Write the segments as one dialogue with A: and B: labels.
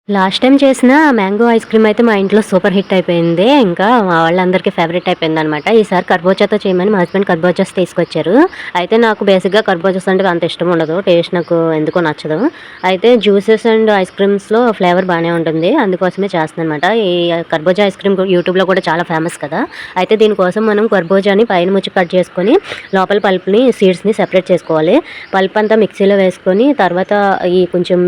A: Last time చేసిన mango ice cream అయితే మా ఇంట్లో సూపర్ హిట్ అయిపోయింది. ఇంకా మా వాళ్ళందరికీ ఫేవరెట్ అయిపోయిందనమాట. ఈసారి కర్బూజాతో చేయమని మా హస్బెండ్ కర్బూజాస్ తీసుకొచ్చారు. అయితే నాకు బేసిక్‌గా కర్బూజాస్ అంటే అంత ఇష్టం ఉండదు. టేస్ట్ నాకు ఎందుకో నచ్చదు. అయితే జ్యూసెస్ అండ్ ఐస్ క్రీమ్స్‌లో ఫ్లేవర్ బానే ఉంటుంది. అందుకోసమే చేస్తున్నాననమాట. ఈ కర్బూజా ఐస్ క్రీమ్ యూట్యూబ్‌లో కూడా చాలా ఫేమస్ కదా! అయితే దీనికోసం మనం కర్బూజాని పైన ముచ్చి కట్ చేసుకొని, లోపల పల్ప్‌ని, సీడ్స్‌ని సెపరేట్ చేసుకోవాలి. పల్ప్ అంతా మిక్సీలో వేసుకొని తర్వాత ఈ కొంచెం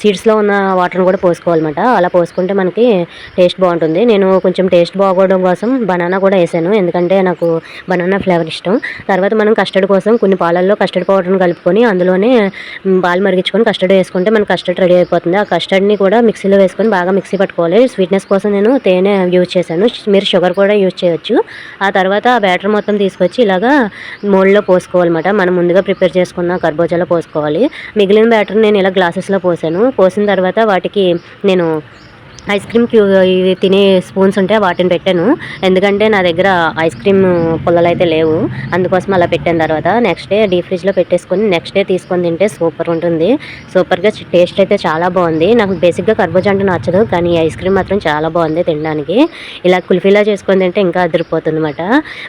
A: సీడ్స్‌లో ఉన్న వాటర్‌ని కూడా పోసుకోవాలన్నమాట. అలా పోసుకుంటే మనకి టేస్ట్ బాగుంటుంది. నేను కొంచెం టేస్ట్ బాగోవడం కోసం బనానా కూడా వేసాను. ఎందుకంటే నాకు బనానా ఫ్లేవర్ ఇష్టం. తర్వాత మనం కస్టర్డ్ కోసం కొన్ని పాలల్లో కస్టర్డ్ పౌడర్‌ని కలుపుకొని అందులోనే పాలు మరిగించుకొని కస్టర్డ్ వేసుకుంటే మనకి కస్టర్డ్ రెడీ అయిపోతుంది. ఆ కస్టర్డ్‌ని కూడా మిక్సీలో వేసుకొని బాగా మిక్సీ పట్టుకోవాలి. స్వీట్‌నెస్ కోసం నేను తేనె యూజ్ చేశాను. మీరు షుగర్ కూడా యూజ్ చేయొచ్చు. ఆ తర్వాత ఆ బ్యాటర్ మొత్తం తీసుకొచ్చి ఇలాగా మోల్డ్‌లో పోసుకోవాలన్నమాట. మనం ముందుగా ప్రిపేర్ చేసుకున్న కర్బూజాలో పోసుకోవాలి. మిగిలిన బ్యాటర్‌ని నేను ఇలా గ్లాసెస్‌లో పోసాను. పోసిన తర్వాత వాటికి నేను ఐస్ క్రీమ్ ఇవి తినే స్పూన్స్ ఉంటే వాటిని పెట్టాను. ఎందుకంటే నా దగ్గర ఐస్ క్రీమ్ పుల్లలైతే లేవు. అందుకోసం అలా పెట్టాను. తర్వాత నెక్స్ట్ డే డీప్ ఫ్రిడ్జ్‌లో పెట్టేసుకొని నెక్స్ట్ డే తీసుకొని తింటే సూపర్ ఉంటుంది. సూపర్‌గా టేస్ట్ అయితే చాలా బాగుంది. నాకు బేసిక్‌గా కర్బూజా అంటే నచ్చదు. కానీ ఈ ఐస్ క్రీమ్ మాత్రం చాలా బాగుంది తినడానికి. ఇలా కుల్ఫీలా చేసుకొని తింటే ఇంకా అదిరిపోతుందన్నమాట.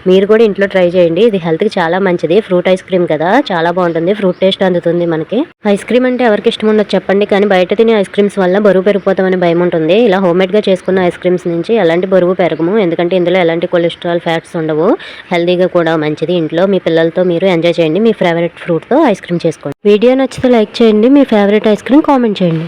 A: మీరు కూడా ఇంట్లో ట్రై చేయండి. ఇది హెల్త్‌కి చాలా మంచిది. ఫ్రూట్ ఐస్ క్రీమ్ కదా! చాలా బాగుంటుంది. ఫ్రూట్ టేస్ట్ అందుతుంది మనకి. ఐస్ క్రీమ్ అంటే ఎవరికి ఇష్టం ఉండదు చెప్పండి. కానీ బయట తినే ఐస్ క్రీమ్స్ వల్ల బరువు పెరిగిపోతామని భయం ఉంటుంది. ఇలా హోమ్మేడ్‌గా చేసుకున్న ఐస్ క్రీమ్స్ నుంచి ఎలాంటి బరువు పెరగము. ఎందుకంటే ఇందులో ఎలాంటి కొలెస్ట్రాల్, ఫ్యాట్స్ ఉండవు. హెల్తీగా కూడా మంచిది. ఇంట్లో మీ పిల్లలతో మీరు ఎంజాయ్ చేయండి. మీ ఫేవరెట్ ఫ్రూట్‌తో ఐస్ క్రీమ్ చేసుకోండి. వీడియో నచ్చితే లైక్ చేయండి. మీ ఫేవరెట్ ఐస్ క్రీమ్ కామెంట్ చేయండి.